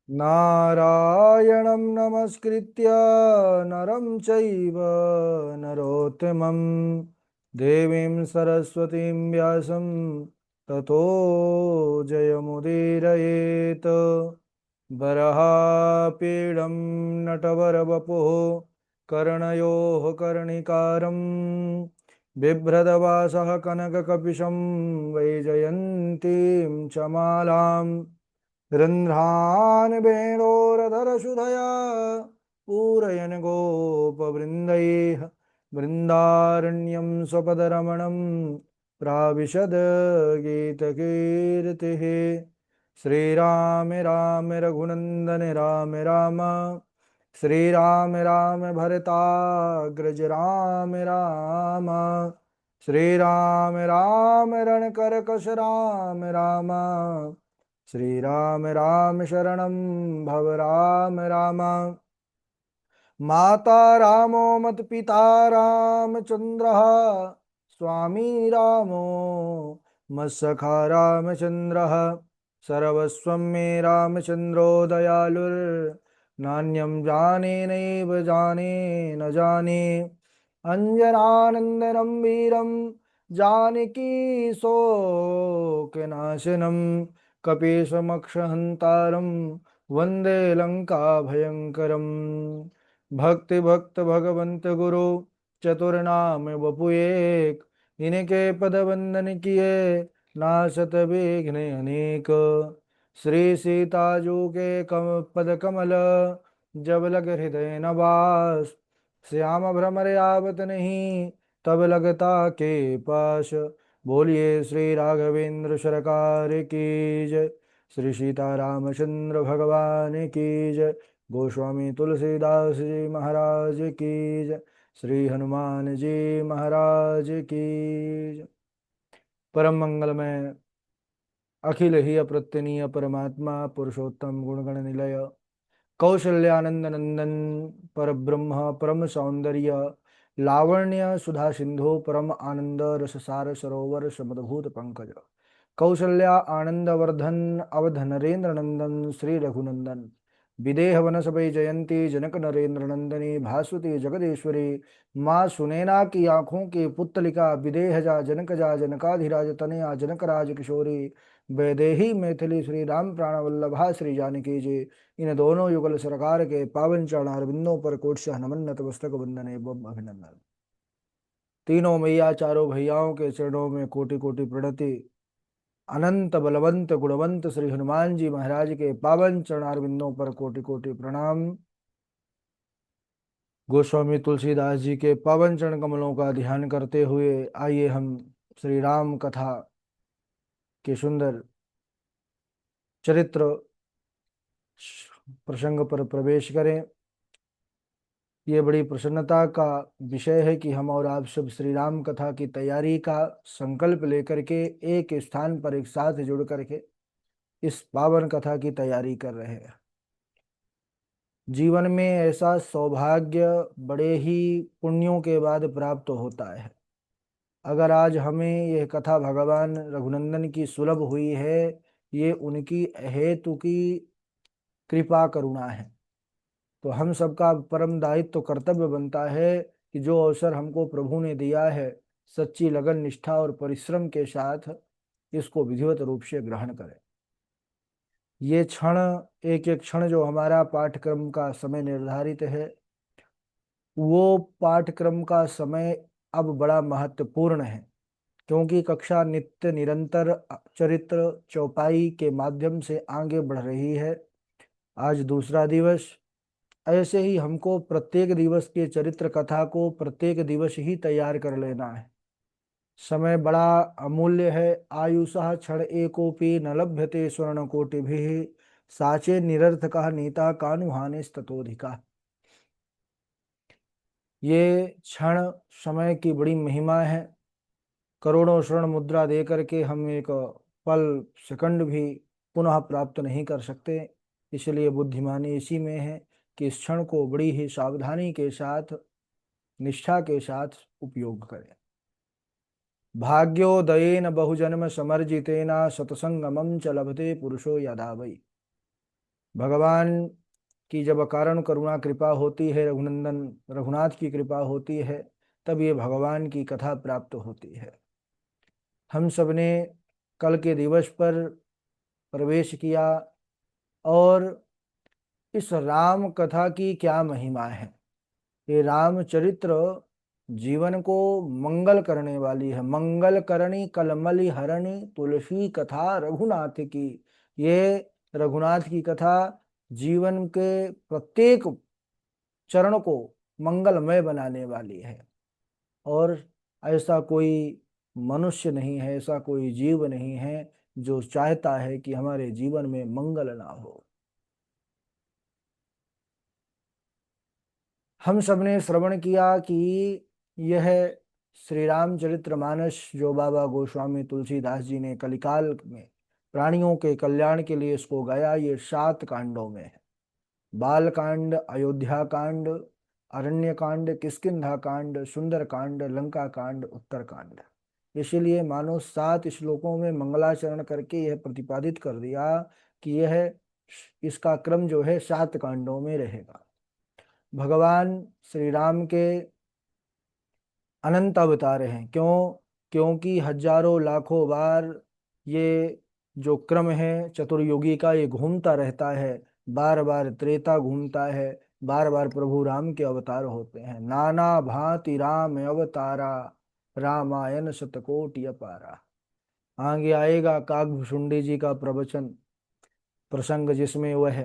नारायणं नमस्कृत्य नरं चैव नरोत्तमं देवीं सरस्वतीं व्यासं ततो जयमुदीरयेत्। वराहपीडं नटवरवपुः कर्णयोः कर्णिकारं बिभ्रदवासः कनककपिशं वैजयन्तीं च मालाम् रन्ध्रान् वेणोरधरसुधया पूरयन् गोपवृन्दैः वृन्दारण्यं स्वपदरमणं प्राविशद गीतकीर्तिः। श्रीराम राम रघुनन्दन राम राम, श्रीराम राम भरताग्रज राम राम, श्रीराम राम रणकरकश राम राम, श्रीराम राम शरणं भव राम राम। माता रामो मत्पिता रामचन्द्रः, स्वामी रामो मत्सखा रामचन्द्रः, सर्वस्वं मे रामचन्द्रो दयालुर्नान्यं जाने नैव जाने न जाने। अञ्जनानन्दनं वीरं जानकी शोकनाशनं कपीशमक्षहन्तारं वन्दे लङ्काभयङ्करम्। भक्ति भक्त भगवंत गुरु चतुर्नाम वपु एक, इनके पद वंदन किए नासत विघ्न अनेक। श्री सीताजू के कम पद कमल जब लग हृदय नवास, श्याम भ्रमर आवत नहीं तब लगता के पास। बोलिए श्री राघवेंद्र सरकार की जय, श्री सीता रामचंद्र भगवान की जय, गोस्वामी तुलसीदास जी महाराज की जय, श्री हनुमान जी महाराज की जय। परम मंगलमय अखिल ही अप्रत्यनीय परमात्मा पुरुषोत्तम गुणगण निलय कौशल्यानंद नंदन परब्रह्म परम सौंदर्य लावण्य सुधा सिंधु परम आनंद रससार सरोवर समदभूत पंकज कौशल्या आनंद वर्धन अवध नरेंद्र नंदन श्री रघुनंदन विदेह वनस्पति जयंती जनक नरेंद्र नंदनी भास्वती जगदीश्वरी माँ सुनैना की आंखों की पुतलिका विदेह जा जनक जा जनकाधिराज तनया जनक राज किशोरी वैदेही मैथिली श्री राम प्राण वल्लभा श्री जानकी जी। इन दोनों युगल सरकार के पावन चरणारविंदों पर कोटशः नमन नतमस्तक वंदन एवं अभिनंदन। तीनों मैया चारों भैयाओं के चरणों में कोटि कोटि प्रणति। अनंत बलवंत गुणवंत श्री हनुमान जी महाराज के पावन चरणारविंदों पर कोटि कोटि प्रणाम। गोस्वामी तुलसीदास जी के पावन चरण कमलों का ध्यान करते हुए आइए हम श्री राम कथा के सुंदर चरित्र प्रसंग पर प्रवेश करें। ये बड़ी प्रसन्नता का विषय है कि हम और आप सब श्री राम कथा की तैयारी का संकल्प लेकर के एक स्थान पर एक साथ जुड़ करके इस पावन कथा की तैयारी कर रहे हैं। जीवन में ऐसा सौभाग्य बड़े ही पुण्यों के बाद प्राप्त होता है। अगर आज हमें यह कथा भगवान रघुनंदन की सुलभ हुई है, ये उनकी हेतु की कृपा करुणा है। तो हम सबका परम दायित्व कर्तव्य बनता है कि जो अवसर हमको प्रभु ने दिया है, सच्ची लगन निष्ठा और परिश्रम के साथ इसको विधिवत रूप से ग्रहण करें। ये क्षण एक एक क्षण जो हमारा पाठ्यक्रम का समय निर्धारित है, वो पाठ्यक्रम का समय अब बड़ा महत्वपूर्ण है, क्योंकि कक्षा नित्य निरंतर चरित्र चौपाई के माध्यम से आगे बढ़ रही है। आज दूसरा दिवस। ऐसे ही हमको प्रत्येक दिवस के चरित्र कथा को प्रत्येक दिवस ही तैयार कर लेना है। समय बड़ा अमूल्य है। आयुषः क्षण एकोपि न लभ्यते स्वर्ण कोटिभिः, साचे निरर्थकः नीता कानुहानिस्ततोधिका। ये क्षण समय की बड़ी महिमा है। करोड़ों स्वर्ण मुद्रा दे करके हम एक पल सेकंड भी पुनः प्राप्त नहीं कर सकते। इसलिए बुद्धिमानी इसी में है कि इस क्षण को बड़ी ही सावधानी के साथ निष्ठा के साथ उपयोग करें। भाग्योदयेन बहुजन्म समर्जितेन सतसंगमं च लभते पुरुषो यदा वै। भगवान की जब अकारण करुणा कृपा होती है, रघुनंदन रघुनाथ की कृपा होती है, तब ये भगवान की कथा प्राप्त होती है। हम सब ने कल के दिवस पर प्रवेश किया और इस राम कथा की क्या महिमा है। ये रामचरित्र जीवन को मंगल करने वाली है। मंगल करणी कलमलि हरणी तुलसी कथा रघुनाथ की। ये रघुनाथ की कथा जीवन के प्रत्येक चरण को मंगलमय बनाने वाली है। और ऐसा कोई मनुष्य नहीं है, ऐसा कोई जीव नहीं है जो चाहता है कि हमारे जीवन में मंगल ना हो। हम सबने श्रवण किया कि यह श्री रामचरितमानस जो बाबा गोस्वामी तुलसीदास जी ने कलिकाल में प्राणियों के कल्याण के लिए इसको गाया, ये 7 कांडों में है। बाल कांड, अयोध्या कांड, अरण्य कांड, किष्किंधा कांड, सुंदर कांड, लंका कांड, उत्तर कांड। इसीलिए मानो 7 श्लोकों में मंगलाचरण करके यह प्रतिपादित कर दिया कि यह इसका क्रम जो है 7 कांडों में रहेगा। भगवान श्री राम के अनंत अवतार हैं। क्यों? क्योंकि हजारों लाखों बार ये जो क्रम है चतुर्युगी का, ये घूमता रहता है। बार बार त्रेता घूमता है, बार बार प्रभु राम के अवतार होते हैं। नाना भांति राम अवतारा, रामायण शतकोटि अपारा। आगे आएगा काकभुषुंडी जी का प्रवचन प्रसंग, जिसमें वह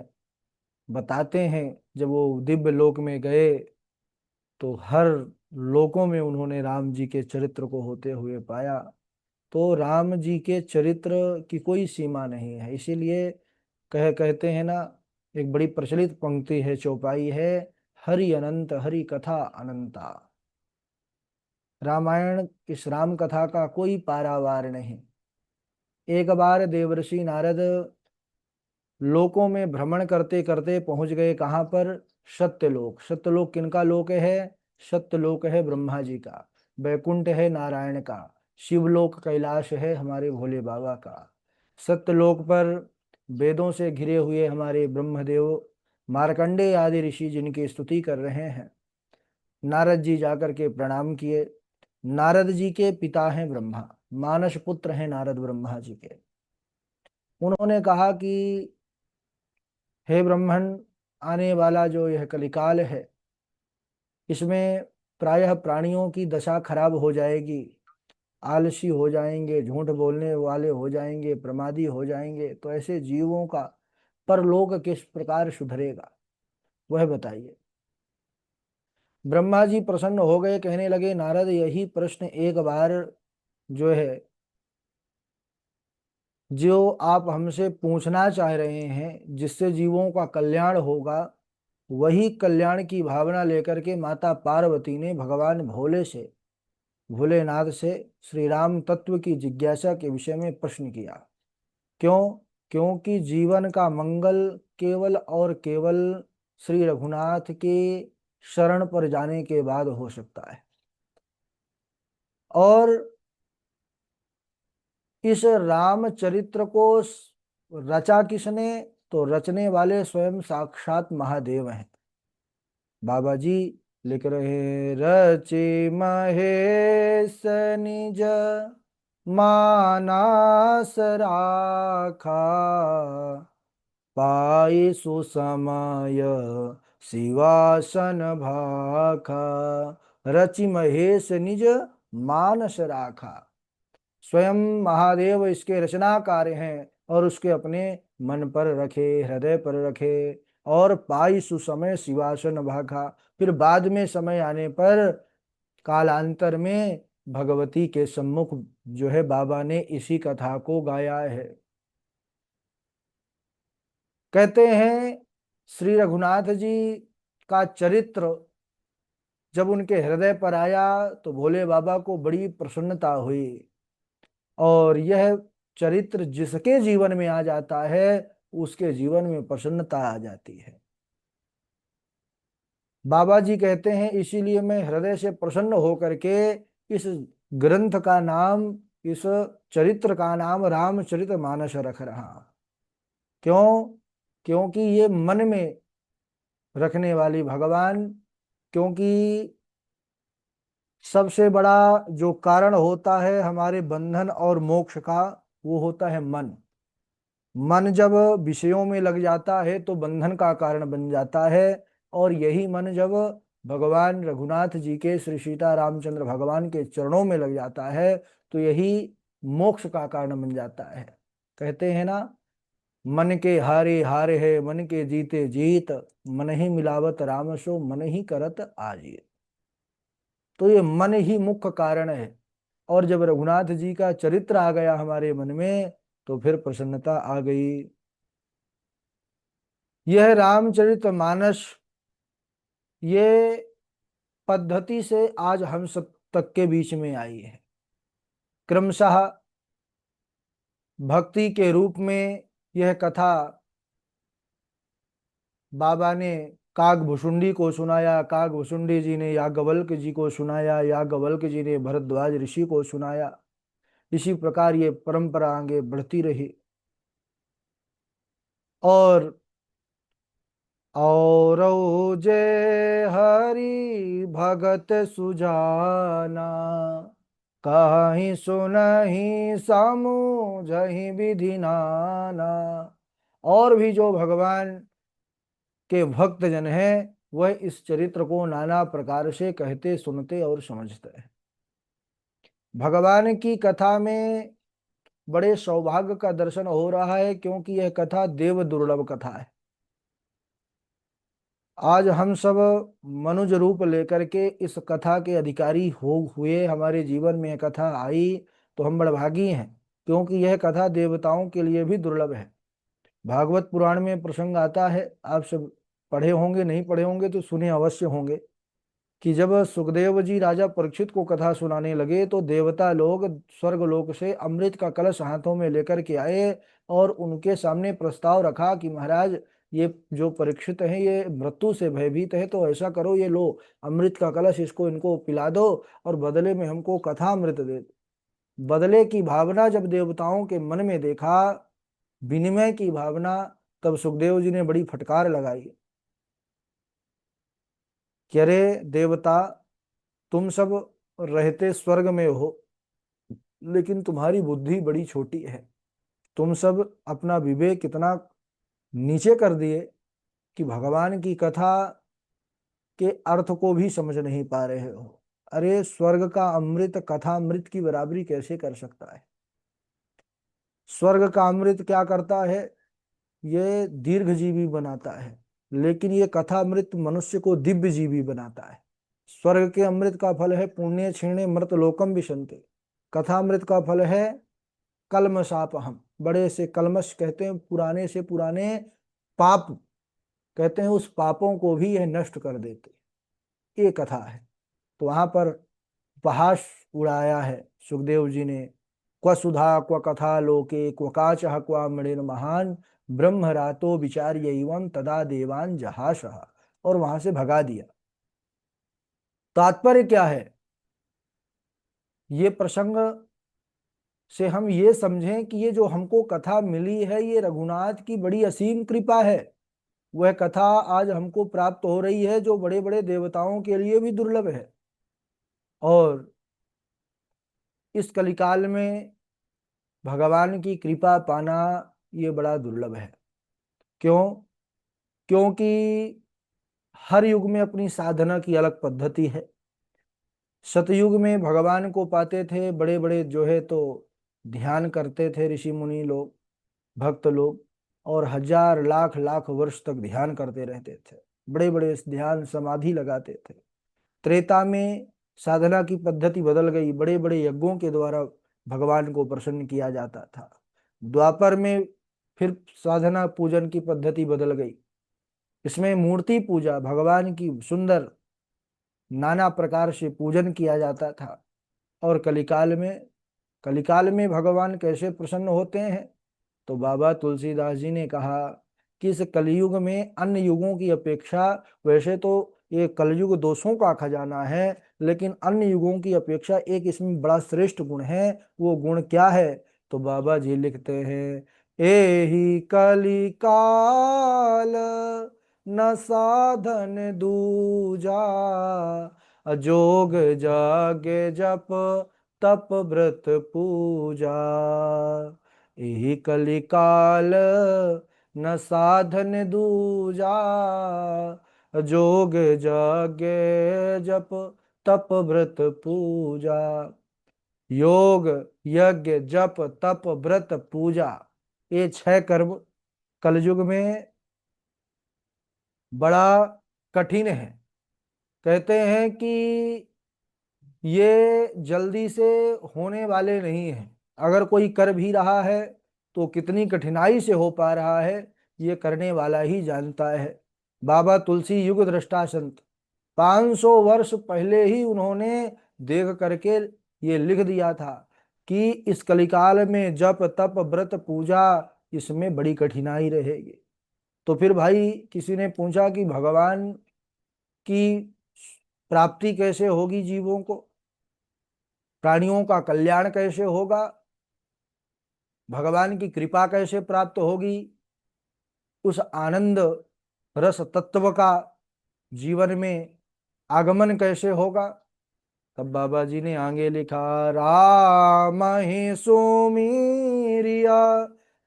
बताते हैं जब वो दिव्य लोक में गए तो हर लोकों में उन्होंने राम जी के चरित्र को होते हुए पाया। तो राम जी के चरित्र की कोई सीमा नहीं है। इसीलिए कहते हैं ना, एक बड़ी प्रचलित पंक्ति है, चौपाई है, हरि अनंत हरि कथा अनंता। रामायण इस राम कथा का कोई पारावार नहीं। एक बार देवर्षि नारद लोकों में भ्रमण करते करते पहुंच गए कहाँ पर? सत्यलोक। सत्यलोक किनका लोक है? सत्यलोक है ब्रह्मा जी का, वैकुंठ है नारायण का, शिवलोक कैलाश है हमारे भोले बाबा का। सत्यलोक पर वेदों से घिरे हुए हमारे ब्रह्मदेव मार्कंडेय आदि ऋषि जिनकी स्तुति कर रहे हैं। नारद जी जाकर के प्रणाम किए। नारद जी के पिता हैं ब्रह्मा, मानस पुत्र हैं नारद ब्रह्मा जी के। उन्होंने कहा कि हे ब्रह्मण, आने वाला जो यह कलिकाल है, इसमें प्रायः प्राणियों की दशा खराब हो जाएगी। आलसी हो जाएंगे, झूठ बोलने वाले हो जाएंगे, प्रमादी हो जाएंगे। तो ऐसे जीवों का परलोक किस प्रकार सुधरेगा, वह बताइए। ब्रह्मा जी प्रसन्न हो गए, कहने लगे नारद, यही प्रश्न एक बार जो है, जो आप हमसे पूछना चाह रहे हैं, जिससे जीवों का कल्याण होगा, वही कल्याण की भावना लेकर के माता पार्वती ने भगवान भोलेनाथ से श्री राम तत्व की जिज्ञासा के विषय में प्रश्न किया। क्यों? क्योंकि जीवन का मंगल केवल और केवल श्री रघुनाथ के शरण पर जाने के बाद हो सकता है। और इस रामचरित्र को रचा किसने? तो रचने वाले स्वयं साक्षात महादेव हैं। बाबा जी लिख रहे हैं, रचे महेश निज मानस राखा, पाई सुसमय शिवासन भाखा। रचि महेश निज मानस राखा। स्वयं महादेव इसके रचनाकार हैं और उसके अपने मन पर रखे, हृदय पर रखे। और पाई सुसमय शिवासन भाखा, फिर बाद में समय आने पर कालांतर में भगवती के सम्मुख जो है बाबा ने इसी कथा को गाया है। कहते हैं श्री रघुनाथ जी का चरित्र जब उनके हृदय पर आया तो भोले बाबा को बड़ी प्रसन्नता हुई। और यह चरित्र जिसके जीवन में आ जाता है, उसके जीवन में प्रसन्नता आ जाती है। बाबा जी कहते हैं, इसीलिए मैं हृदय से प्रसन्न होकर के इस ग्रंथ का नाम, इस चरित्र का नाम रामचरितमानस रख रहा। क्यों? क्योंकि ये मन में रखने वाली भगवान, क्योंकि सबसे बड़ा जो कारण होता है हमारे बंधन और मोक्ष का, वो होता है मन। मन जब विषयों में लग जाता है तो बंधन का कारण बन जाता है, और यही मन जब भगवान रघुनाथ जी के, श्री सीता रामचंद्र भगवान के चरणों में लग जाता है तो यही मोक्ष का कारण बन जाता है। कहते हैं ना, मन के हारे हारे है, मन के जीते जीत, मन ही मिलावत राम सो, मन ही करत आजीत। तो ये मन ही मुख्य कारण है, और जब रघुनाथ जी का चरित्र आ गया हमारे मन में तो फिर प्रसन्नता आ गई। यह रामचरितमानस, ये पद्धति से आज हम सब तक के बीच में आई है। क्रमशः भक्ति के रूप में यह कथा बाबा ने काग भुसुंडी को सुनाया, काग भुसुंडी जी ने याज्ञवल्क्य जी को सुनाया, याज्ञवल्क्य जी ने भरद्वाज ऋषि को सुनाया। इसी प्रकार ये परंपरा आगे बढ़ती रही। और जय हरि भगत सुजाना, कहीं सुनहि समझहि विधि नाना। और भी जो भगवान के भक्त जन हैं वह इस चरित्र को नाना प्रकार से कहते, सुनते और समझते हैं। भगवान की कथा में बड़े सौभाग्य का दर्शन हो रहा है, क्योंकि यह कथा देव दुर्लभ कथा है। आज हम सब मनुज रूप लेकर के इस कथा के अधिकारी हो हुए, हमारे जीवन में यह कथा आई तो हम बड़भागी हैं, क्योंकि यह कथा देवताओं के लिए भी दुर्लभ है। भागवत पुराण में प्रसंग आता है, आप सब पढ़े होंगे, नहीं पढ़े होंगे तो सुने अवश्य होंगे, कि जब सुखदेव जी राजा परीक्षित को कथा सुनाने लगे तो देवता लोग स्वर्ग लोक से अमृत का कलश हाथों में लेकर के आए और उनके सामने प्रस्ताव रखा कि महाराज, ये जो परीक्षित हैं ये मृत्यु से भयभीत है, तो ऐसा करो, ये लो अमृत का कलश, इसको इनको पिला दो और बदले में हमको कथा अमृत दे दो। बदले की भावना जब देवताओं के मन में देखा, विनिमय की भावना, तब सुखदेव जी ने बड़ी फटकार लगाई कि अरे देवता, तुम सब रहते स्वर्ग में हो, लेकिन तुम्हारी बुद्धि बड़ी छोटी है। तुम सब अपना विवेक इतना नीचे कर दिए कि भगवान की कथा के अर्थ को भी समझ नहीं पा रहे हो। अरे स्वर्ग का अमृत कथा अमृत की बराबरी कैसे कर सकता है? स्वर्ग का अमृत क्या करता है? ये दीर्घ जीवी बनाता है, लेकिन ये कथा अमृत मनुष्य को दिव्य जीवी बनाता है। स्वर्ग के अमृत का फल है पुण्य क्षीणे मृत लोकम विशंते। कथा अमृत का फल है कलमशापहम, बड़े से कलमश कहते हैं, पुराने से पुराने पाप कहते हैं, उस पापों को भी यह नष्ट कर देते। ये कथा है। तो वहां पर उपहास उड़ाया है सुखदेव जी ने, क्व सुधा क्व कथा लोके क्व काच क्व मणिर महान, ब्रह्म रातो विचार्य एवं तदा देवान जहाशः, और वहां से भगा दिया। तात्पर्य क्या है? ये प्रसंग से हम ये समझें कि ये जो हमको कथा मिली है ये रघुनाथ की बड़ी असीम कृपा है। वह कथा आज हमको प्राप्त हो रही है जो बड़े बड़े देवताओं के लिए भी दुर्लभ है, और इस कलिकाल में भगवान की कृपा पाना ये बड़ा दुर्लभ है। क्यों? क्योंकि हर युग में अपनी साधना की अलग पद्धति है। सतयुग में भगवान को पाते थे बड़े बड़े जो है तो ध्यान करते थे ऋषि मुनि लोग, भक्त लोग, और हजार लाख लाख वर्ष तक ध्यान करते रहते थे, बड़े बड़े ध्यान समाधि लगाते थे। त्रेता में साधना की पद्धति बदल गई, बड़े बड़े यज्ञों के द्वारा भगवान को प्रसन्न किया जाता था। द्वापर में फिर साधना पूजन की पद्धति बदल गई, इसमें मूर्ति पूजा, भगवान की सुंदर नाना प्रकार से पूजन किया जाता था। और कलिकाल में भगवान कैसे प्रसन्न होते हैं? तो बाबा तुलसीदास जी ने कहा कि इस कलयुग में अन्य युगों की अपेक्षा, वैसे तो ये कलयुग दोषों का खजाना है, लेकिन अन्य युगों की अपेक्षा एक इसमें बड़ा श्रेष्ठ गुण है। वो गुण क्या है? तो बाबा जी लिखते हैं, एहि कलिकाल न साधन दूजा, अजोग जग जप तप व्रत पूजा। एहि कलिकाल न साधन दूजा, जोग जग जप तप व्रत पूजा। योग, यज्ञ, जप, तप, व्रत, पूजा, ये 6 कर्म कलयुग में बड़ा कठिन है। कहते हैं कि ये जल्दी से होने वाले नहीं हैं। अगर कोई कर भी रहा है तो कितनी कठिनाई से हो पा रहा है, ये करने वाला ही जानता है। बाबा तुलसी युग दृष्टा संत 500 वर्ष पहले ही उन्होंने देख करके ये लिख दिया था कि इस कलिकाल में जप तप व्रत पूजा, इसमें बड़ी कठिनाई रहेगी। तो फिर भाई किसी ने पूछा कि भगवान की प्राप्ति कैसे होगी, जीवों को प्राणियों का कल्याण कैसे होगा, भगवान की कृपा कैसे प्राप्त होगी, उस आनंद रस तत्व का जीवन में आगमन कैसे होगा। तब बाबा जी ने आगे लिखा, राम ही सुमीरिया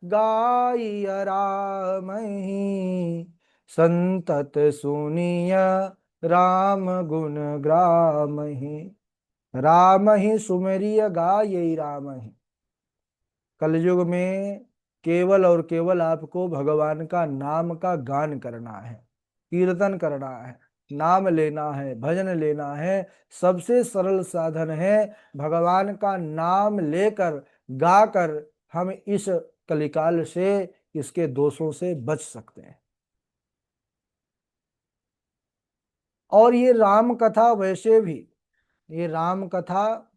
गाइया, राम ही संतत सुनिया, राम गुण ग्राम ही। राम ही सुमेरिय गाये, राम ही। कलयुग में केवल और केवल आपको भगवान का नाम का गान करना है, कीर्तन करना है, नाम लेना है, भजन लेना है। सबसे सरल साधन है भगवान का नाम लेकर गाकर हम इस कलिकाल से, इसके दोषों से बच सकते हैं। और ये राम कथा वैसे भी, ये राम कथा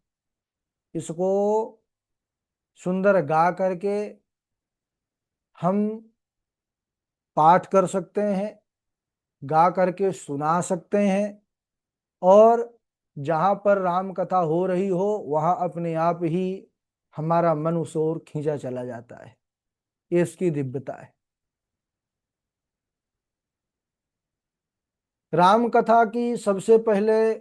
इसको सुंदर गा करके हम पाठ कर सकते हैं, गा करके सुना सकते हैं, और जहाँ पर राम कथा हो रही हो वहाँ अपने आप ही हमारा मन उस ओर खींचा चला जाता है। ये इसकी दिव्यता है। राम कथा की सबसे पहले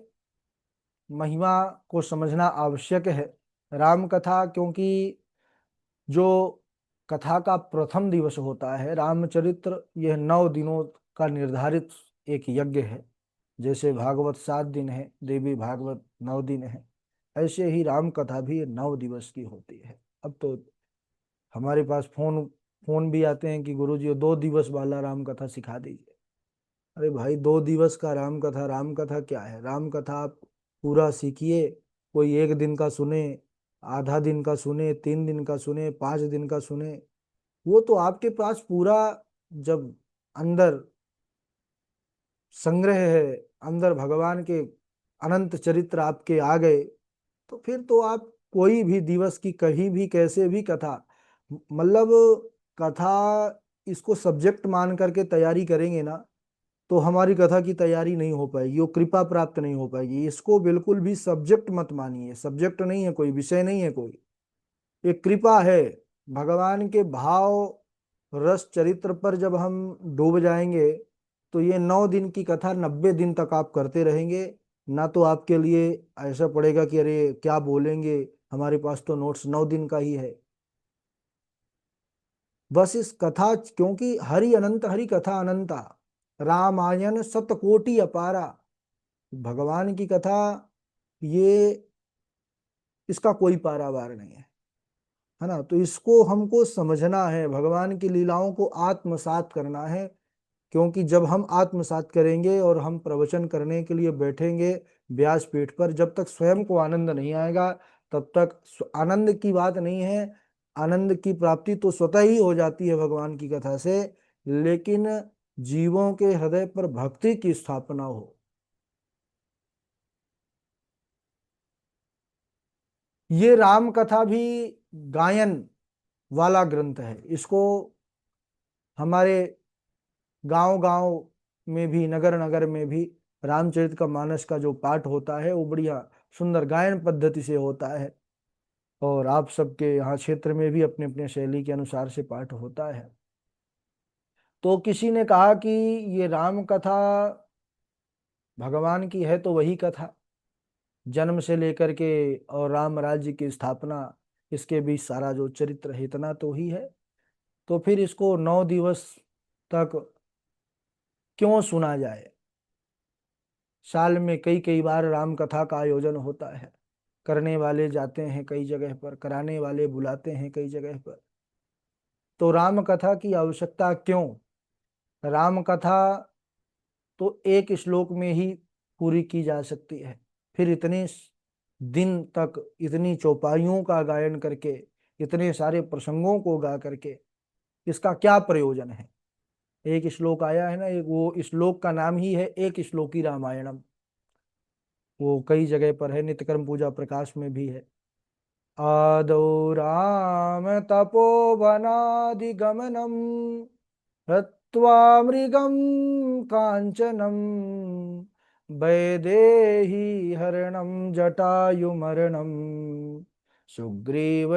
महिमा को समझना आवश्यक है। राम कथा, क्योंकि जो कथा का प्रथम दिवस होता है रामचरित्र, यह 9 दिनों का निर्धारित एक यज्ञ है। जैसे भागवत 7 दिन है, देवी भागवत 9 दिन है, ऐसे ही राम कथा भी 9 दिवस की होती है। अब तो हमारे पास फोन फोन भी आते हैं कि गुरुजी 2 दिवस वाला राम कथा सिखा दीजिए। अरे भाई, 2 दिवस का राम कथा क्या है? राम कथा आप पूरा सीखिए। कोई 1 दिन का सुने, आधा दिन का सुने, 3 दिन का सुने, 5 दिन का सुने, वो तो आपके पास पूरा जब अंदर संग्रह है, अंदर भगवान के अनंत चरित्र आपके आ गए, तो फिर तो आप कोई भी दिवस की कहीं भी कैसे भी कथा, मतलब कथा, इसको सब्जेक्ट मान करके तैयारी करेंगे ना, तो हमारी कथा की तैयारी नहीं हो पाएगी, वो कृपा प्राप्त नहीं हो पाएगी। इसको बिल्कुल भी सब्जेक्ट मत मानिए। सब्जेक्ट नहीं है, कोई विषय नहीं है, कोई एक कृपा है। भगवान के भाव रस चरित्र पर जब हम डूब जाएंगे, तो ये 9 दिन की कथा 90 दिन तक आप करते रहेंगे ना। तो आपके लिए ऐसा पड़ेगा कि अरे क्या बोलेंगे, हमारे पास तो नोट्स 9 दिन का ही है। बस इस कथा, क्योंकि हरि अनंत, हरि कथा अनंता, रामायण सतकोटि अपारा। भगवान की कथा, ये इसका कोई पारावार नहीं है ना। तो इसको हमको समझना है, भगवान की लीलाओं को आत्मसात करना है। क्योंकि जब हम आत्मसात करेंगे और हम प्रवचन करने के लिए बैठेंगे व्यासपीठ पर, जब तक स्वयं को आनंद नहीं आएगा तब तक आनंद की बात नहीं है। आनंद की प्राप्ति तो स्वतः ही हो जाती है भगवान की कथा से, लेकिन जीवों के हृदय पर भक्ति की स्थापना हो। ये राम कथा भी गायन वाला ग्रंथ है। इसको हमारे गांव गांव में भी, नगर नगर में भी रामचरित का मानस का जो पाठ होता है वो बढ़िया सुंदर गायन पद्धति से होता है। और आप सबके यहाँ क्षेत्र में भी अपने अपने शैली के अनुसार से पाठ होता है। तो किसी ने कहा कि ये राम कथा भगवान की है तो वही कथा, जन्म से लेकर के और राम राज्य की स्थापना, इसके बीच सारा जो चरित्र है इतना तो ही है, तो फिर इसको 9 दिवस तक क्यों सुना जाए। साल में कई कई बार राम कथा का आयोजन होता है, करने वाले जाते हैं कई जगह पर, कराने वाले बुलाते हैं कई जगह पर, तो राम कथा की आवश्यकता क्यों। राम कथा तो एक श्लोक में ही पूरी की जा सकती है, फिर इतने दिन तक इतनी चौपाइयों का गायन करके, इतने सारे प्रसंगों को गा करके इसका क्या प्रयोजन है। एक श्लोक आया है ना, एक वो श्लोक का नाम ही है एक श्लोकी रामायणम, वो कई जगह पर है, नित्यकर्म पूजा प्रकाश में भी है। आदौ राम तपोवनादिगमनम् हत्वा मृगं काञ्चनं वैदेही हरणं जटायुमरणं सुग्रीवसम्भाषणं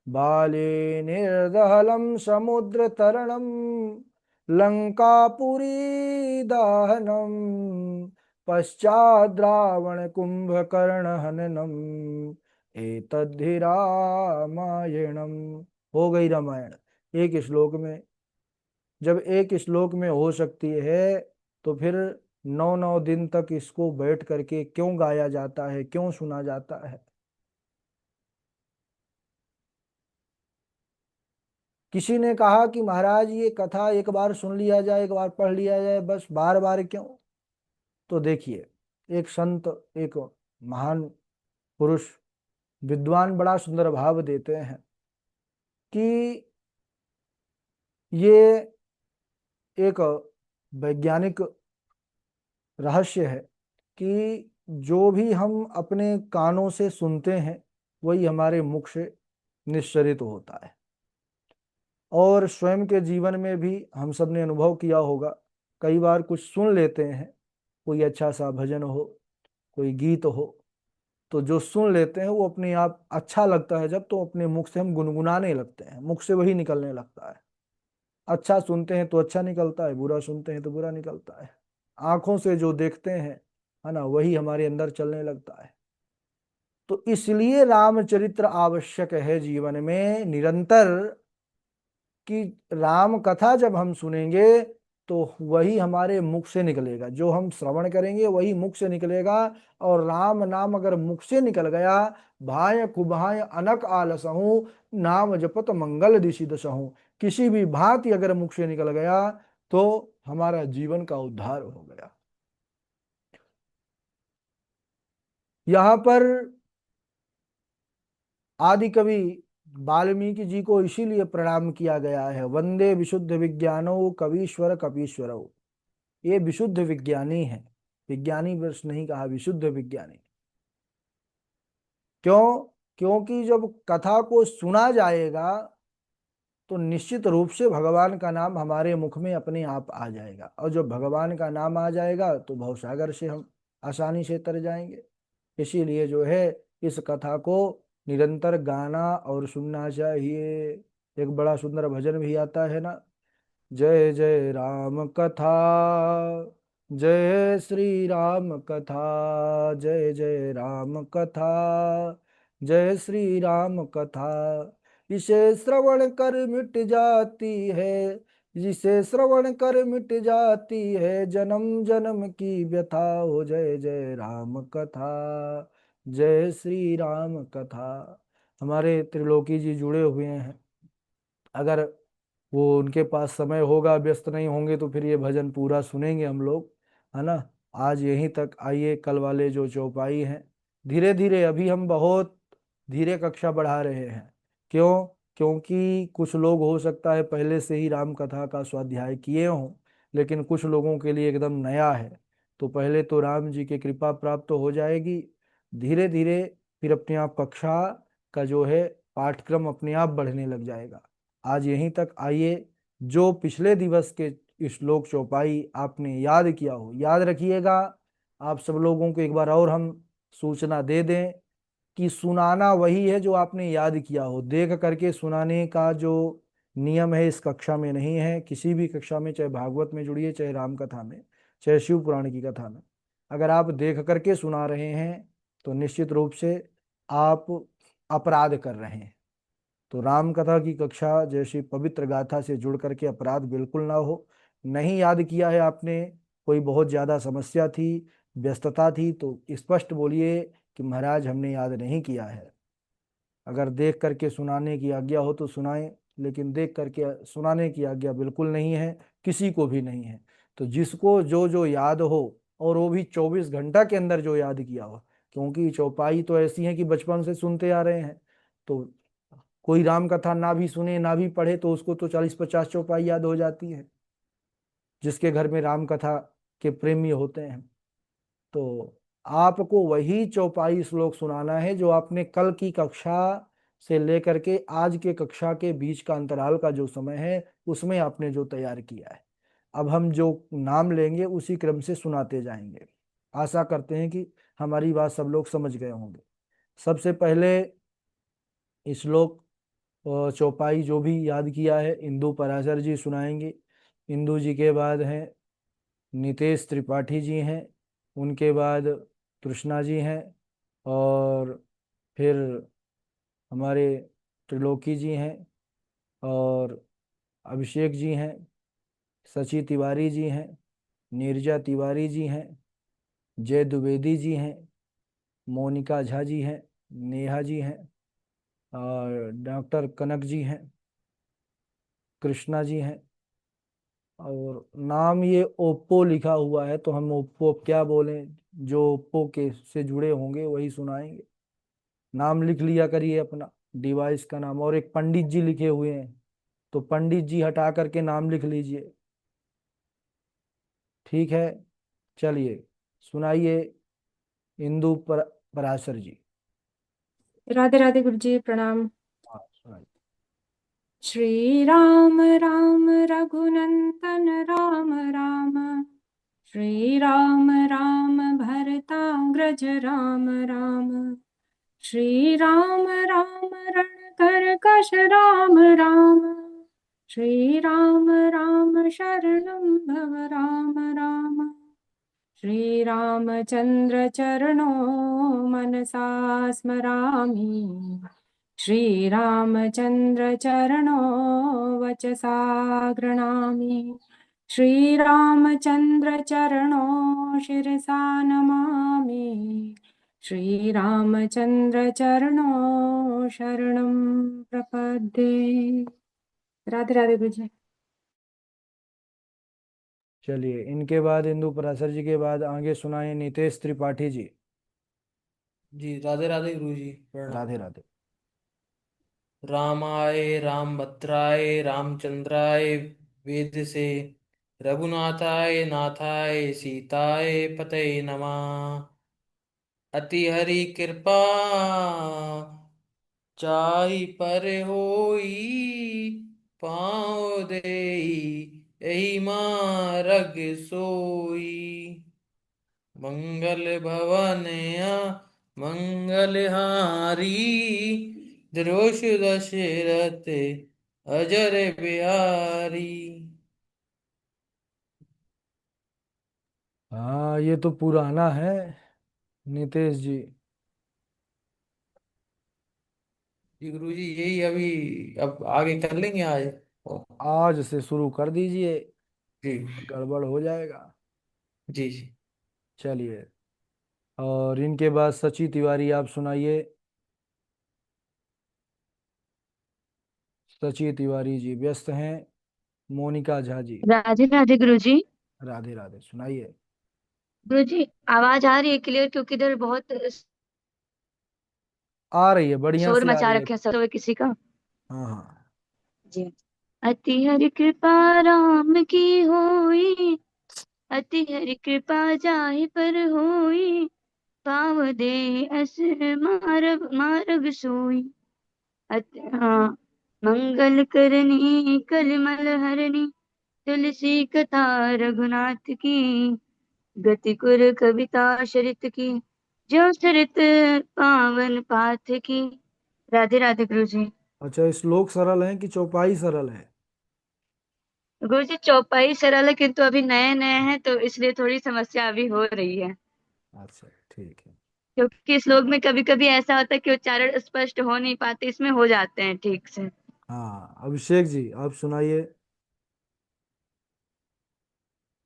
बाले निर्दहलं समुद्रतरणं लंकापुरी दाहनम पश्चाद्रावण कुंभकर्ण हननम एतद्धि रामायणम। हो गई रामायण एक श्लोक में। जब एक श्लोक में हो सकती है तो फिर 9 9 दिन तक इसको बैठ करके क्यों गाया जाता है, क्यों सुना जाता है। किसी ने कहा कि महाराज ये कथा एक बार सुन लिया जाए, एक बार पढ़ लिया जाए, बस बार बार क्यों। तो देखिए, एक संत, एक महान पुरुष, विद्वान बड़ा सुंदर भाव देते हैं कि ये एक वैज्ञानिक रहस्य है कि जो भी हम अपने कानों से सुनते हैं वही हमारे मुख से निश्चरित होता है। और स्वयं के जीवन में भी हम सब ने अनुभव किया होगा, कई बार कुछ सुन लेते हैं, कोई अच्छा सा भजन हो, कोई गीत हो, तो जो सुन लेते हैं वो अपने आप अच्छा लगता है, जब तो अपने मुख से हम गुनगुनाने लगते हैं, मुख से वही निकलने लगता है। अच्छा सुनते हैं तो अच्छा निकलता है, बुरा सुनते हैं तो बुरा निकलता है। आंखों से जो देखते हैं है ना, वही हमारे अंदर चलने लगता है। तो इसलिए रामचरित्र आवश्यक है जीवन में निरंतर, कि राम कथा जब हम सुनेंगे तो वही हमारे मुख से निकलेगा, जो हम श्रवण करेंगे वही मुख से निकलेगा। और राम नाम अगर मुख से निकल गया, भाय कुभाय अनक आलसहूं नाम जपत मंगल दिशि दसहूं, किसी भी भांति अगर मुख से निकल गया तो हमारा जीवन का उद्धार हो गया। यहाँ पर आदि कवि वाल्मीकि जी को इसीलिए प्रणाम किया गया है, वंदे विशुद्ध विज्ञानो कवीश्वर कपीश्वरो। ये विशुद्ध विज्ञानी है, विज्ञानी वर्ष नहीं कहा, विशुद्ध विज्ञानी। क्यों? क्योंकि जब कथा को सुना जाएगा तो निश्चित रूप से भगवान का नाम हमारे मुख में अपने आप आ जाएगा, और जब भगवान का नाम आ जाएगा तो भवसागर से हम आसानी से तर जाएंगे। इसीलिए जो है इस कथा को निरंतर गाना और सुनना चाहिए। एक बड़ा सुंदर भजन भी आता है ना, जय जय राम कथा, जय श्री राम कथा, जय जय राम कथा, जय श्री राम कथा। इसे श्रवण कर मिट जाती है, जिसे श्रवण कर मिट जाती है जन्म जन्म की व्यथा हो। जय जय राम कथा, जय श्री राम कथा। हमारे त्रिलोकी जी जुड़े हुए हैं, अगर वो उनके पास समय होगा, व्यस्त नहीं होंगे, तो फिर ये भजन पूरा सुनेंगे हम लोग, है ना। आज यहीं तक, आइए कल वाले जो चौपाई हैं, धीरे धीरे, अभी हम बहुत धीरे कक्षा बढ़ा रहे हैं। क्यों? क्योंकि कुछ लोग हो सकता है पहले से ही राम कथा का स्वाध्याय किए हों, लेकिन कुछ लोगों के लिए एकदम नया है। तो पहले तो राम जी की कृपा प्राप्त हो जाएगी, धीरे धीरे फिर अपने आप कक्षा का जो है पाठक्रम अपने आप बढ़ने लग जाएगा। आज यहीं तक, आइए जो पिछले दिवस के श्लोक चौपाई आपने याद किया हो, याद रखिएगा। आप सब लोगों को एक बार और हम सूचना दे दें कि सुनाना वही है जो आपने याद किया हो। देख करके सुनाने का जो नियम है इस कक्षा में नहीं है। किसी भी कक्षा में, चाहे भागवत में जुड़िए, चाहे राम कथा में, चाहे शिव पुराण की कथा में, अगर आप देख करके सुना रहे हैं तो निश्चित रूप से आप अपराध कर रहे हैं। तो राम कथा की कक्षा जैसी पवित्र गाथा से जुड़ करके अपराध बिल्कुल ना हो। नहीं याद किया है आपने, कोई बहुत ज्यादा समस्या थी, व्यस्तता थी, तो स्पष्ट बोलिए कि महाराज हमने याद नहीं किया है। अगर देख करके सुनाने की आज्ञा हो तो सुनाएं, लेकिन देख करके सुनाने की आज्ञा बिल्कुल नहीं है, किसी को भी नहीं है। तो जिसको जो जो याद हो, और वो भी 24 घंटा के अंदर जो याद किया हो, क्योंकि चौपाई तो ऐसी है कि बचपन से सुनते आ रहे हैं। तो कोई राम कथा ना भी सुने ना भी पढ़े तो उसको तो 40-50 चौपाई याद हो जाती है, जिसके घर में राम कथा के प्रेमी होते हैं। तो आपको वही चौपाई श्लोक सुनाना है जो आपने कल की कक्षा से लेकर के आज के कक्षा के बीच का अंतराल का जो समय है उसमें आपने जो तैयार किया है। अब हम जो नाम लेंगे उसी क्रम से सुनाते जाएंगे। आशा करते हैं कि हमारी बात सब लोग समझ गए होंगे। सबसे पहले श्लोक चौपाई जो भी याद किया है इंदु पराशर जी सुनाएंगे। इंदु जी के बाद हैं नितेश त्रिपाठी जी हैं, उनके बाद तृष्णा जी हैं, और फिर हमारे त्रिलोकी जी हैं, और अभिषेक जी हैं, सची तिवारी जी हैं, नीरजा तिवारी जी हैं, जय द्विवेदी जी हैं, मोनिका झा जी हैं, नेहा जी हैं, और डॉक्टर कनक जी हैं, कृष्णा जी हैं। और नाम ये ओप्पो लिखा हुआ है तो हम ओप्पो क्या बोलें, जो ओप्पो के से जुड़े होंगे वही सुनाएंगे। नाम लिख लिया करिए अपना, डिवाइस का नाम। और एक पंडित जी लिखे हुए हैं तो पंडित जी हटा करके नाम लिख लीजिए। ठीक है, चलिए सुनाइए पराशर जी। राधे राधे गुरु जी, प्रणाम। हाँ सुनाइए। श्री राम राम रघुनंदन राम राम, श्री राम राम भरताग्रज राम राम, श्री राम राम रणकरकश राम राम, श्री राम राम शरणं भव राम राम, श्रीरामचन्द्र चरणो मनसा स्मरामि, श्रीरामचन्द्र चरणो वचसा गृह्णामि, श्रीरामचन्द्र चरणो शिरसा नमामि, श्रीरामचन्द्र चरणो शरणं प्रपद्ये। राधे राधे गुरु। चलिए इनके बाद इंदु पराशर जी के बाद आगे सुनाए नितेश त्रिपाठी जी। जी राधे राधे गुरु जी, प्रणाम। राधे राधे। रामाय रामभद्राय रामचंद्राय वेद से, रघुनाथाय नाथाय सीताय पतये नमः। अति हरि कृपा चाहि पर होई, पाँव देई एहि मारग सोई। मंगल भवन मंगलहारी, द्रोष दशरथ अजर बिहारी। हाँ ये तो पुराना है नितेश जी। जी गुरु जी, यही अभी अब आगे कर लेंगे आज। ओ, आज से शुरू कर दीजिए, जी गड़बड़ हो जाएगा। जी जी। चलिए, और इनके बाद सची तिवारी आप सुनाइए। सची तिवारी जी व्यस्त हैं। मोनिका झा जी। राधे राधे गुरु जी। राधे राधे सुनाइए। गुरु जी, आवाज आ रही है क्लियर? क्योंकि इधर बहुत आ रही है, बढ़िया शोर से आ मचा रही है। रखे हैं सब किसी का। हाँ हाँ। जी। अति हरि कृपा राम की होई, अति हरि कृपा जाहि पर होई, पाव दे अस मारग मारग सोई। हाँ, मंगल करनी कलिमल हरनी, तुलसी कथा रघुनाथ की, गति कुर कविता शरित की, जो सरित पावन पाथ की। राधे राधे गुरु जी। अच्छा, श्लोक सरल है कि चौपाई सरल है? गुरु जी चौपाई सरल है, किंतु अभी नए नए हैं तो इसलिए थोड़ी समस्या अभी हो रही है। अच्छा, ठीक है। क्योंकि श्लोक में कभी कभी ऐसा होता है कि उच्चारण स्पष्ट हो नहीं पाते, इसमें हो जाते हैं ठीक से। हाँ, अभिषेक जी आप सुनाइए।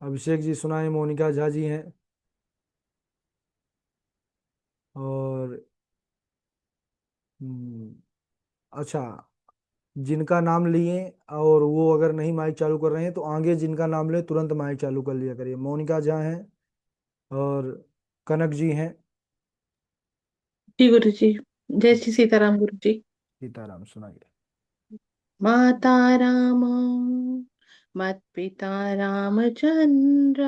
अभिषेक जी सुनाए, मोनिका झा जी हैं। और अच्छा, जिनका नाम लिए और वो अगर नहीं माइक चालू कर रहे हैं तो आगे जिनका नाम ले तुरंत माइक चालू कर लिया करिए। मोनिका झा हैं और कनक जी हैं। जी गुरु जी। जय श्री सीताराम गुरु जी। सीताराम सुनाइए। माता राम मत पिता रामचंद्र,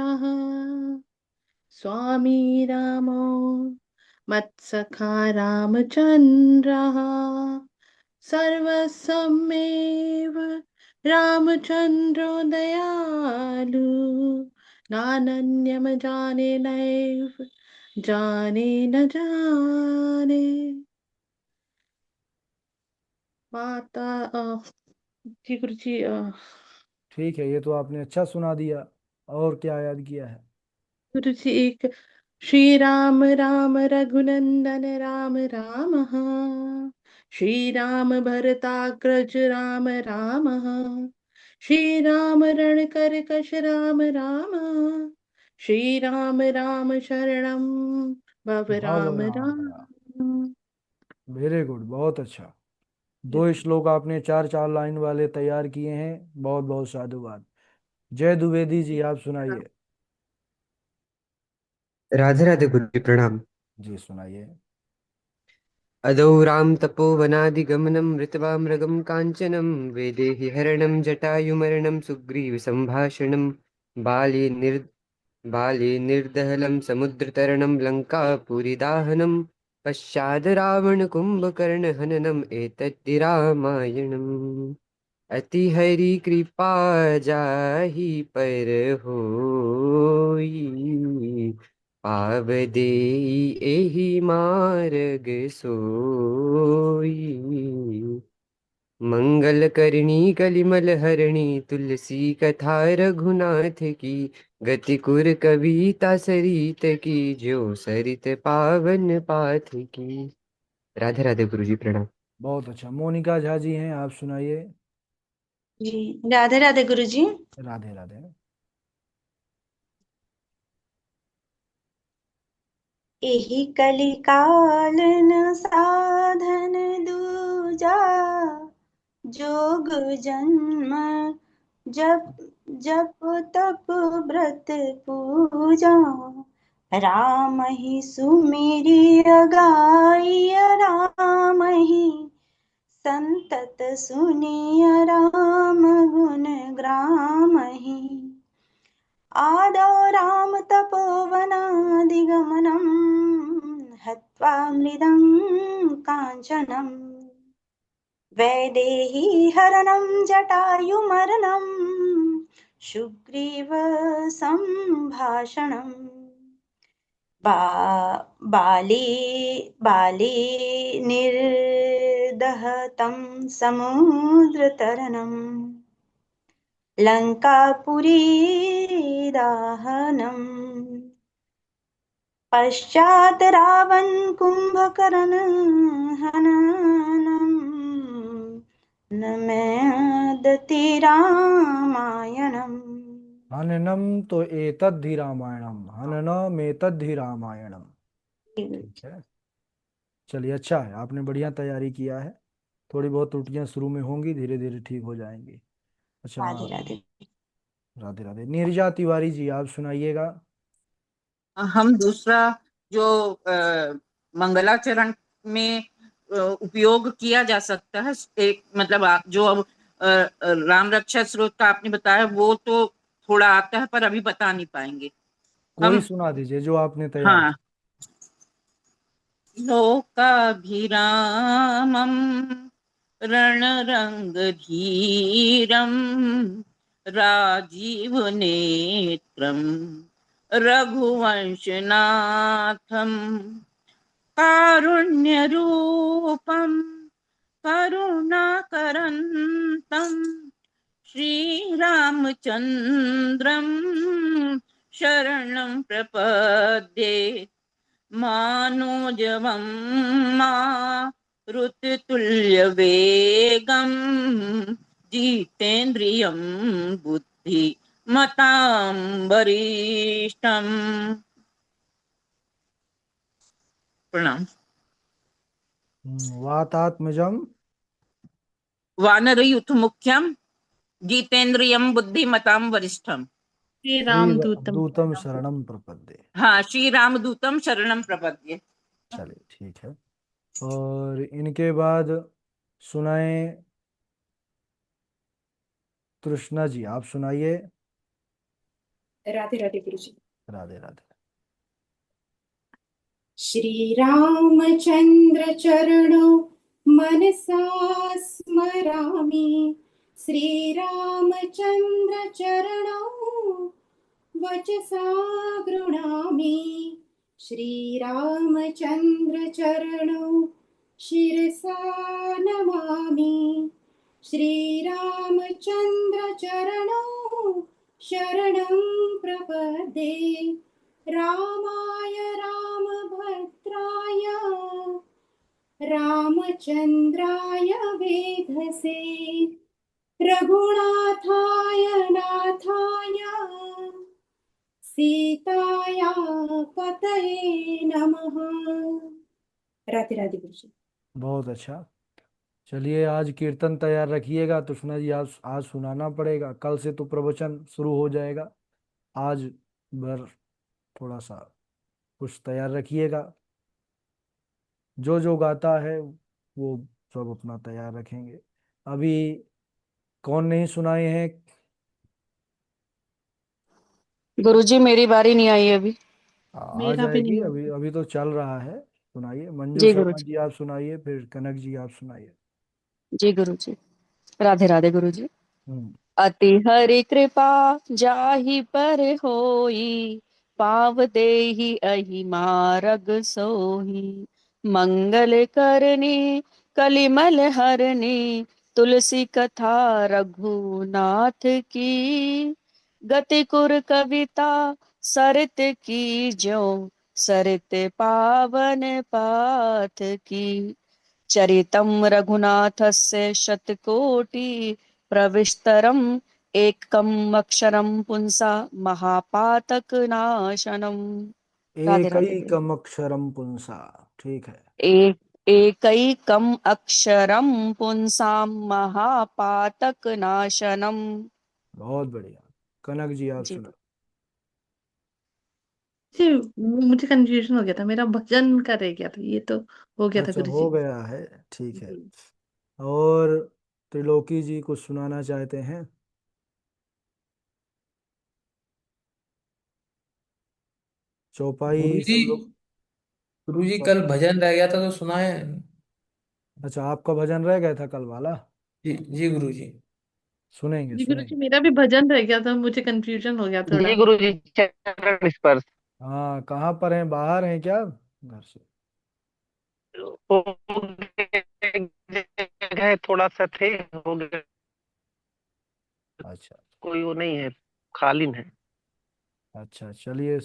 स्वामी राम मत सखा रामचंद्र, सर्वसमेव रामचंद्रो दयालु, नानन्यम जाने नैव जाने न जाने। माता जी गुरु जी। ठीक है, ये तो आपने अच्छा सुना दिया। और क्या याद किया है? गुरु जी एक श्री राम राम रघुनंदन राम राम, श्री राम भरताग्रज राम राम, श्री राम रण कर कश राम राम, श्री राम राम शरणम भव भव राम राम राम। राम। वेरी गुड, बहुत अच्छा। दो श्लोक आपने चार चार लाइन वाले तैयार किए हैं, बहुत बहुत साधुवाद। जय द्विवेदी जी आप सुनाइए। राधे राधे गुरु जी प्रणाम। जी सुनाइए। अदौ राम तपोवनादिगमनं मृत्वा मृगं काञ्चनं वैदेही हरणं जटायुमरणं सुग्रीव सम्भाषणं बाले निर्दहलं समुद्रतरणं लङ्कापुरीदाहनं पश्चाद् रावणकुम्भकर्णहननम् एतद्धि रामायणम्। अति हरि कृपा जाहि पर होई, पाव देई एहि मार्ग सोई। मंगल करणी कलिमल हरणी तुलसी कथा रघुनाथ की, गति कुर कविता सरित की, जो सरित पावन पाथ की। राधे राधे गुरु जी प्रणाम। बहुत अच्छा। मोनिका झा जी हैं, आप सुनाइए। जी राधे राधे गुरु जी। राधे राधे। एहि कलिकाल न साधन दूजा, जोग जन्म जप जप तप व्रत पूजा, राम ही सुमिरि गाय राम ही संतत सुनिय राम गुण ग्राम ही, आदौ राम तपोवनादिगमनं हत्वा मृदं काञ्चनं, वैदेही हरणं जटायुमरणं सुग्रीव सम्भाषणम्, बाले बाले निर्दहतं समुद्रतरणम्, लङ्कापुरीदाहनम्, पश्चात् रावण कुम्भकर्ण हननम्, नमदति रामायणम्। हननम तो एतद्धि रामायणम, हननम एतद्धि रामायणम। ठीक है, चलिए अच्छा है, आपने बढ़िया तैयारी किया है। थोड़ी बहुत त्रुटियां शुरू में होंगी, धीरे धीरे ठीक हो जाएंगी। अच्छा। राधे राधे। राधे राधे। नीरजा तिवारी जी आप सुनाइएगा। हम दूसरा जो मंगलाचरण में उपयोग किया जा सकता है, एक मतलब जो अब राम रक्षा स्रोत का आपने बताया वो तो थोड़ा आता है पर अभी बता नहीं पाएंगे कोई हम। सुना दीजिए जो आपने तैयार हाँ, लोकाभिरामम रणरंगधीरम राजीव नेत्रम रघुवंशनाथम कारुण्य रूपम करुणाकरन्तम श्रीरामचन्द्रं शरणं प्रपद्ये मानोजवं मारुततुल्यवेगं जितेन्द्रियं बुद्धिमतां वरिष्ठम्। प्रणाम। वातात्मजम वानरयूथ मुख्यम जितेन्द्रियं बुद्धिमतां वरिष्ठम। श्री श्री रामदूतम दूतम शरणम प्रपद्ये। हाँ, श्री रामदूतम शरणं प्रपद्ये। चलिए ठीक है। और इनके बाद सुनाए तृष्णा जी, आप सुनाइए। राधे राधे गुरु जी। राधे राधे। श्री रामचंद्र चरणो मनसा स्मरामि, श्री रामचंद्र चरणो वचसा गृह्णामि, श्री रामचंद्र चरणो शिरसा नमामि, श्री रामचंद्र चरणो शरणं प्रपद्ये, रामाय रामभद्राय रामचन्द्राय वेधसे, रघुनाथाय नाथाय सीताया पतये नमः। राधे राधे गुरु जी। बहुत अच्छा। चलिए आज कीर्तन तैयार रखिएगा तृष्णा जी, आज सुनाना पड़ेगा, कल से तो प्रवचन शुरू हो जाएगा। आज भर थोड़ा सा कुछ तैयार रखिएगा, जो जो गाता है वो सब अपना तैयार रखेंगे। अभी कौन नहीं सुनाए हैं? गुरुजी मेरी बारी नहीं आई अभी। आ मेरा भी जाएगी, नहीं अभी हुआ। अभी तो चल रहा है। सुनाइए, मंजू जी शर्मा गुरुजी। जी आप सुनाइए, फिर कनक जी आप सुनाइए। जी गुरुजी। राधे राधे गुरुजी। हम्म। अति हरि कृपा जाहि पर होई, पाव देहि अहि मारग सोही। मंगल करनी कलिमल हरनी, तुलसी कथा रघुनाथ की। गति कुर कविता सरित की ज्यों, सरित पावन पाथ की। चरितं रघुनाथस्य शतकोटि प्रविस्तरम्, एकम् अक्षरं पुंसा महापातकनाशनम्। राधे राधे गुरु। एकैकम अक्षरम पुंसा, ठीक है। एक एकैकम् अक्षरं पुंसां महापातकनाशनम्। बहुत बढ़िया। कनक जी आप जी सुना। जी, मुझे कंफ्यूजन हो गया था, मेरा भजन का रह गया था, ये तो हो गया था अच्छा गुरु हो जी। गया है, ठीक है। जी। और त्रिलोकी जी कुछ सुनाना चाहते हैं? चौपाई गुरुजी, सब लोग। गुरुजी कल भजन रह गया था तो सुनाए। अच्छा आपका भजन रह गया था कल वाला? जी जी गुरुजी। सुनेंगे जी गुरु जी, सुनेंगे। मेरा भी भजन रह गया था, मुझे कंफ्यूजन हो गया जी थोड़ा। गुरु जी, चरण स्पर्श। हाँ कहाँ पर हैं, बाहर हैं क्या घर से? हो गए, जगह थोड़ा सा थे, हो गए, अच्छा कोई वो नहीं है, खाली है। अच्छा चलिए